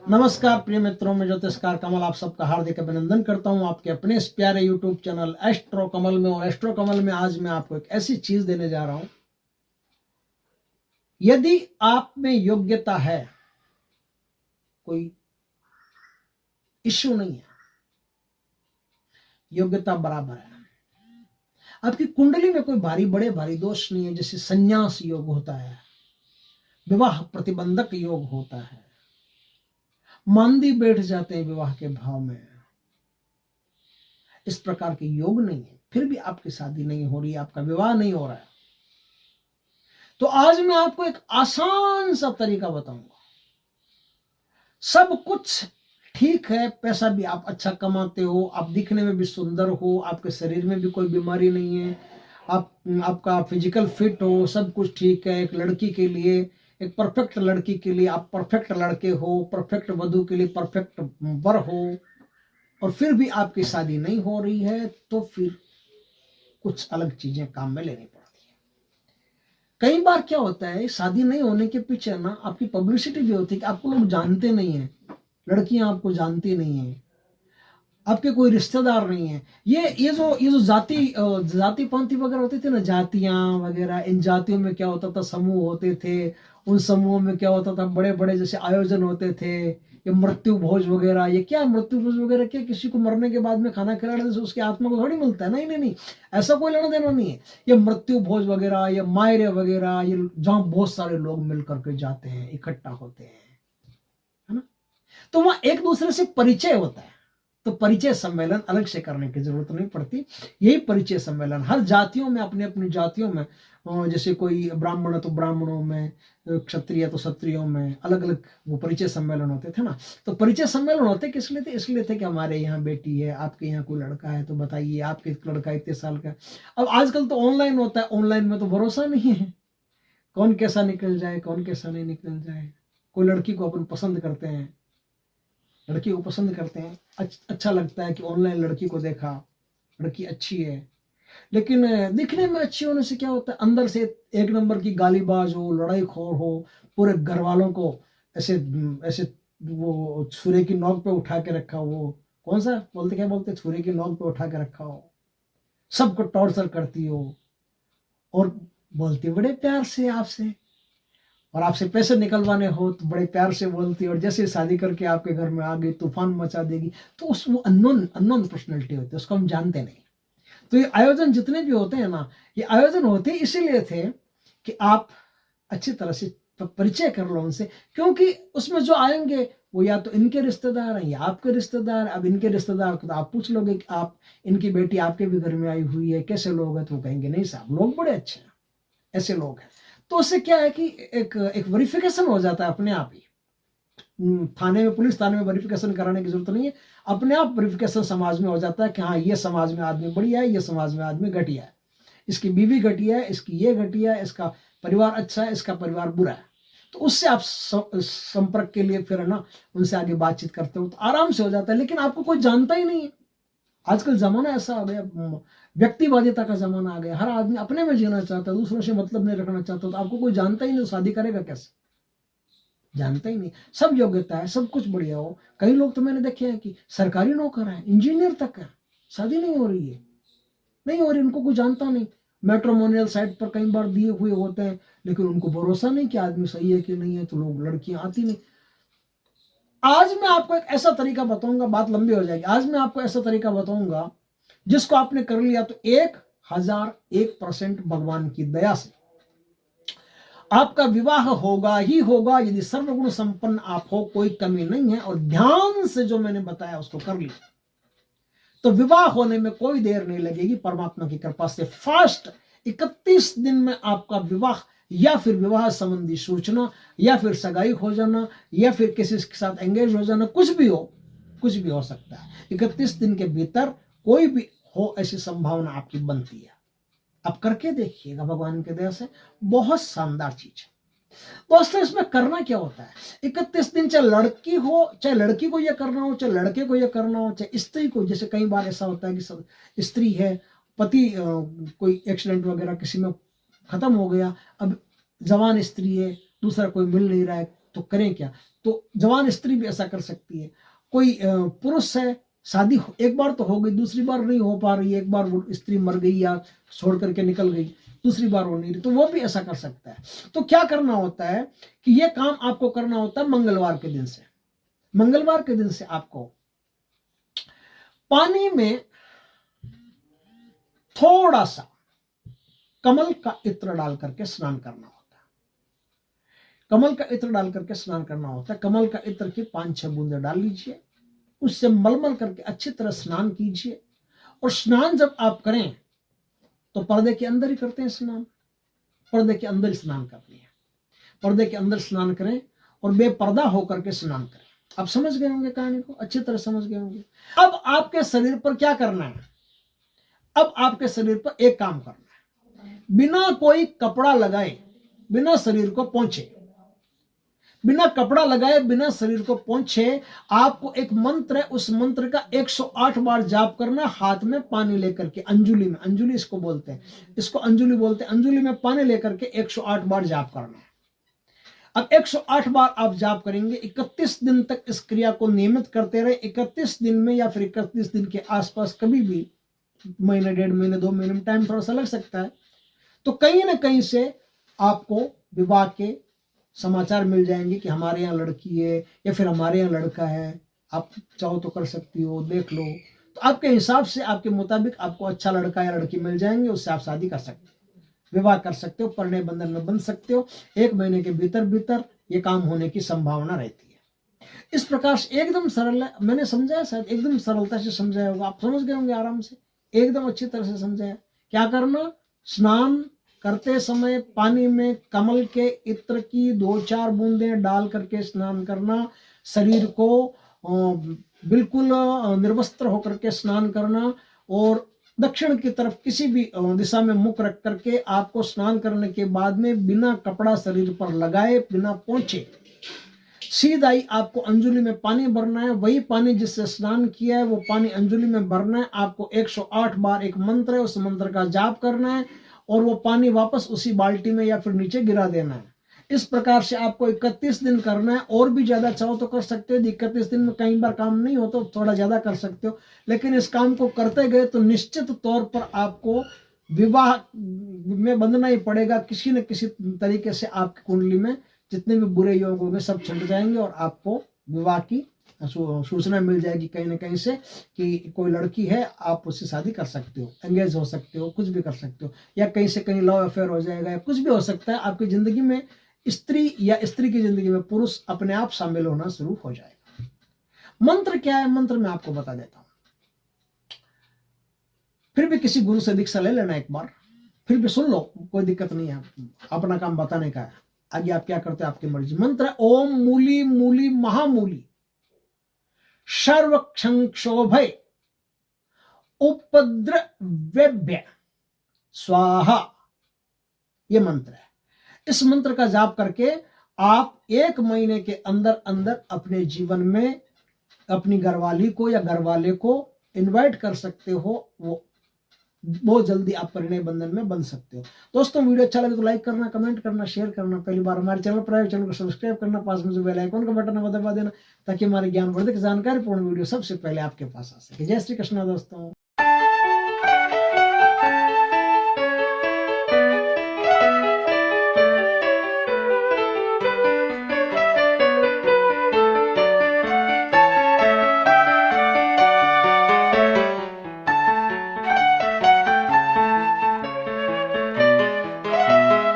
नमस्कार प्रिय मित्रों, में ज्योतिषकार कमल आप सबका हार्दिक अभिनंदन करता हूं आपके अपने इस प्यारे यूट्यूब चैनल एस्ट्रो कमल में। और एस्ट्रो कमल में आज मैं आपको एक ऐसी चीज देने जा रहा हूं, यदि आप में योग्यता है, कोई इश्यू नहीं है, योग्यता बराबर है, आपकी कुंडली में कोई बड़े भारी दोष नहीं है, जैसे संन्यास योग होता है, विवाह प्रतिबंधक योग होता है, मांदी बैठ जाते हैं विवाह के भाव में, इस प्रकार के योग नहीं है, फिर भी आपकी शादी नहीं हो रही, आपका विवाह नहीं हो रहा है, तो आज मैं आपको एक आसान सा तरीका बताऊंगा। सब कुछ ठीक है, पैसा भी आप अच्छा कमाते हो, आप दिखने में भी सुंदर हो, आपके शरीर में भी कोई बीमारी नहीं है, आपका फिजिकल फिट हो, सब कुछ ठीक है। एक लड़की के लिए, एक परफेक्ट लड़की के लिए आप परफेक्ट लड़के हो, परफेक्ट वधू के लिए परफेक्ट वर हो, और फिर भी आपकी शादी नहीं हो रही है, तो फिर कुछ अलग चीजें काम में लेनी पड़ती है। कई बार क्या होता है, शादी नहीं होने के पीछे ना आपकी पब्लिसिटी भी होती है कि आपको लोग जानते नहीं है, लड़कियां आपको जानती नहीं है, आपके कोई रिश्तेदार नहीं है। ये जो जाति पांति वगैरह होते थे ना, जातियां वगैरह, इन जातियों में क्या होता था, समूह होते थे, उन समूहों में क्या होता था, बड़े बड़े जैसे आयोजन होते थे, ये मृत्यु भोज वगैरह। ये क्या मृत्यु भोज वगैरह, क्या किसी को मरने के बाद में खाना खिलाने से उसकी आत्मा को थोड़ी मिलता है? नहीं नहीं नहीं, ऐसा कोई लेना देना नहीं है। ये मृत्यु भोज वगैरह, ये मायरे वगैरह, ये जहाँ बहुत सारे लोग मिल करके जाते हैं, इकट्ठा होते हैं, है ना, तो वहां एक दूसरे से परिचय होता है। तो परिचय सम्मेलन अलग से करने की जरूरत नहीं पड़ती। यही परिचय सम्मेलन हर जातियों में, अपनी अपनी जातियों में, जैसे कोई ब्राह्मण है तो ब्राह्मणों में, क्षत्रिय है तो क्षत्रियों में, अलग अलग वो परिचय सम्मेलन होते थे ना। तो परिचय सम्मेलन होते किस लिए थे? इसलिए थे कि हमारे यहाँ बेटी है, आपके यहाँ कोई लड़का है तो बताइए, आपके लड़का इतने साल का। अब आजकल तो ऑनलाइन होता है, ऑनलाइन में तो भरोसा नहीं है, कौन कैसा निकल जाए, कौन कैसा नहीं निकल जाए। कोई लड़की को अपन पसंद करते हैं, लड़की को पसंद करते हैं, अच्छा लगता है कि ऑनलाइन लड़की को देखा, लड़की अच्छी है, लेकिन दिखने में अच्छी होने से क्या होता है, अंदर से एक नंबर की गालीबाज हो, लड़ाई खोर हो, पूरे घर वालों को ऐसे ऐसे वो छुरे की नोक पे उठा के रखा हो, कौन सा बोलते, क्या बोलते, छुरे की नोक पे उठा के रखा हो, सबको टॉर्चर करती हो, और बोलती बड़े प्यार से आपसे, और आपसे पैसे निकलवाने हो तो बड़े प्यार से बोलती, और जैसे शादी करके आपके घर में आ गई तूफान मचा देगी। तो उस वो अननोन पर्सनैलिटी होती है, उसको हम जानते नहीं। तो ये आयोजन जितने भी होते हैं ना, ये आयोजन होते इसीलिए थे कि आप अच्छी तरह से परिचय कर लो उनसे, क्योंकि उसमें जो आएंगे वो या तो इनके रिश्तेदार हैं या आपके रिश्तेदार। अब इनके रिश्तेदार को तो आप पूछ लोगे कि आप, इनकी बेटी आपके भी घर में आई हुई है, कैसे लोग हैं? तो वो कहेंगे नहीं साहब, लोग बड़े अच्छे हैं, ऐसे लोग हैं। तो उससे क्या है कि एक वेरिफिकेशन हो जाता है अपने आप ही। थाने में, पुलिस थाने में वेरिफिकेशन कराने की जरूरत नहीं है, अपने आप वेरिफिकेशन समाज में हो जाता है कि हाँ, ये समाज में आदमी बढ़िया है, ये समाज में आदमी घटिया है, इसकी बीवी घटिया है, इसकी ये घटिया है, इसका परिवार अच्छा है, इसका परिवार बुरा है। तो उससे आप संपर्क के लिए फिर है ना, उनसे आगे बातचीत करते हो तो आराम से हो जाता है। लेकिन आपको कोई जानता ही नहीं है। आजकल जमाना ऐसा आ गया, व्यक्तिवादिता का जमाना आ गया, हर आदमी अपने में जीना चाहता है, दूसरों से मतलब नहीं रखना चाहता। तो आपको कोई जानता ही नहीं, तो शादी करेगा कैसे? जानता ही नहीं। सब योग्यता है, सब कुछ बढ़िया हो, कई लोग तो मैंने देखे हैं कि सरकारी नौकर है, इंजीनियर तक है, शादी नहीं हो रही है, नहीं हो रही, उनको कोई जानता नहीं। मैट्रिमोनियल साइट पर कई बार दिए हुए होते हैं, लेकिन उनको भरोसा नहीं कि आदमी सही है कि नहीं है, तो लोग, लड़कियां आती नहीं। आज मैं आपको एक ऐसा तरीका बताऊंगा, बात लंबी हो जाएगी। आज मैं आपको ऐसा तरीका बताऊंगा जिसको आपने कर लिया तो 1001% भगवान की दया से आपका विवाह होगा ही होगा, यदि सर्वगुण संपन्न आप हो, कोई कमी नहीं है, और ध्यान से जो मैंने बताया उसको कर लिया तो विवाह होने में कोई देर नहीं लगेगी। परमात्मा की कृपा से फास्ट 31 दिन में आपका विवाह, या फिर विवाह संबंधी सूचना, या फिर सगाई हो जाना, या फिर किसी के साथ एंगेज हो जाना, कुछ भी हो सकता है। 31 दिन के भीतर कोई भी हो, ऐसी संभावना आपकी बनती है। आप करके देखिएगा, भगवान की दया से बहुत शानदार चीज है। दोस्तों, इसमें करना क्या होता है, 31 दिन, चाहे लड़की हो, चाहे लड़की को यह करना हो, चाहे लड़के को यह करना हो, चाहे स्त्री को। जैसे कई बार ऐसा होता है कि स्त्री है, पति कोई एक्सीडेंट वगैरह किसी में खत्म हो गया, अब जवान स्त्री है, दूसरा कोई मिल नहीं रहा है, तो करें क्या? तो जवान स्त्री भी ऐसा कर सकती है। कोई पुरुष है, शादी एक बार तो हो गई, दूसरी बार नहीं हो पा रही है, एक बार वो स्त्री मर गई या छोड़ करके निकल गई, दूसरी बार हो नहीं रही, तो वो भी ऐसा कर सकता है। तो क्या करना होता है कि ये काम आपको करना होता है मंगलवार के दिन से। मंगलवार के दिन से आपको पानी में थोड़ा सा कमल का इत्र डाल करके स्नान करना होता है। कमल का इत्र डाल करके स्नान करना होता है। कमल का इत्र की 5-6 बूंदे डाल लीजिए, उससे मलमल करके अच्छी तरह स्नान कीजिए। और स्नान जब आप करें तो पर्दे के अंदर ही करते हैं स्नान, पर्दे के अंदर ही स्नान करनी है। पर्दे के अंदर स्नान करें और बेपर्दा होकर के स्नान करें। आप समझ गए होंगे कहानी को, अच्छी तरह समझ गए होंगे। अब आपके शरीर पर क्या करना है? अब आपके शरीर पर एक काम करना है, बिना कोई कपड़ा लगाए, बिना शरीर को पोंछे, बिना कपड़ा लगाए, बिना शरीर को पोंछे, आपको एक मंत्र है, उस मंत्र का 108 बार जाप करना। हाथ में पानी लेकर के, अंजुलि में, अंजुलि इसको बोलते हैं, इसको अंजुलि बोलते हैं, अंजुलि में पानी लेकर के 108 बार जाप करना है। अब 108 बार आप जाप करेंगे, 31 दिन तक इस क्रिया को नियमित करते रहे। 31 दिन में या फिर 31 दिन के आसपास, कभी भी महीने, 1.5 महीने, 2 महीने में टाइम थोड़ा सा लग सकता है, तो कहीं ना कहीं से आपको विवाह के समाचार मिल जाएंगे कि हमारे यहाँ लड़की है या फिर हमारे यहाँ लड़का है, आप चाहो तो कर सकती हो, देख लो। तो आपके हिसाब से, आपके मुताबिक आपको अच्छा लड़का या लड़की मिल जाएंगे, उससे आप शादी कर सकते हो, विवाह कर सकते हो, परिणय बंधन में बंध सकते हो। 1 महीने के भीतर भीतर ये काम होने की संभावना रहती है। इस प्रकार से एकदम सरल है, मैंने समझाया, शायद एकदम सरलता से समझाया होगा, आप समझ गए होंगे आराम से, एकदम अच्छी तरह से समझाया। क्या करना? स्नान करते समय पानी में कमल के इत्र की 2-4 बूंदें डाल करके स्नान करना। शरीर को बिल्कुल निर्वस्त्र होकर के स्नान करना और दक्षिण की तरफ किसी भी दिशा में मुख रख करके आपको स्नान करने के बाद में बिना कपड़ा शरीर पर लगाए, बिना पोंछे, सीधा ही आपको अंजुलि में पानी भरना है। वही पानी जिससे स्नान किया है वो पानी अंजुलि में भरना है। आपको 108 बार एक मंत्र है, उस मंत्र का जाप करना है और वो पानी वापस उसी बाल्टी में या फिर नीचे गिरा देना है। इस प्रकार से आपको 31 दिन करना है। और भी ज्यादा चाहो तो कर सकते हो, 31 दिन में कई बार काम नहीं हो तो थोड़ा ज्यादा कर सकते हो, लेकिन इस काम को करते गए तो निश्चित तौर पर आपको विवाह में बंधना ही पड़ेगा। किसी न किसी तरीके से आपकी कुंडली में जितने भी बुरे योग होंगे सब छट जाएंगे और आपको विवाह की सूचना मिल जाएगी कहीं ना कहीं से कि कोई लड़की है, आप उससे शादी कर सकते हो, एंगेज हो सकते हो, कुछ भी कर सकते हो, या कहीं से कहीं लव अफेयर हो जाएगा या कुछ भी हो सकता है। आपकी जिंदगी में स्त्री या स्त्री की जिंदगी में पुरुष अपने आप शामिल होना शुरू हो जाएगा। मंत्र क्या है? मंत्र मैं आपको बता देता हूं, फिर भी किसी गुरु से दीक्षा ले लेना एक बार, फिर भी सुन लो, कोई दिक्कत नहीं है, अपना काम बताने का है, आगे आप क्या करते हो आपकी मर्जी। मंत्र ओम मूली मूली महामूली सर्वक्षोभय उपद्रव्य स्वाहा, ये मंत्र है। इस मंत्र का जाप करके आप 1 महीने के अंदर अंदर अपने जीवन में अपनी घरवाली को या घरवाले को इनवाइट कर सकते हो। वो बहुत जल्दी आप परिणय बंधन में बन सकते हो। दोस्तों, वीडियो अच्छा लगे तो लाइक करना, कमेंट करना, शेयर करना। पहली बार हमारे चैनल पर आए, चैनल को सब्सक्राइब करना, पास में जो बेल आइकन का बटन है दबा देना ताकि हमारे ज्ञानवर्धक जानकारी पूर्ण वीडियो सबसे पहले आपके पास आ सके। जय श्री कृष्ण दोस्तों।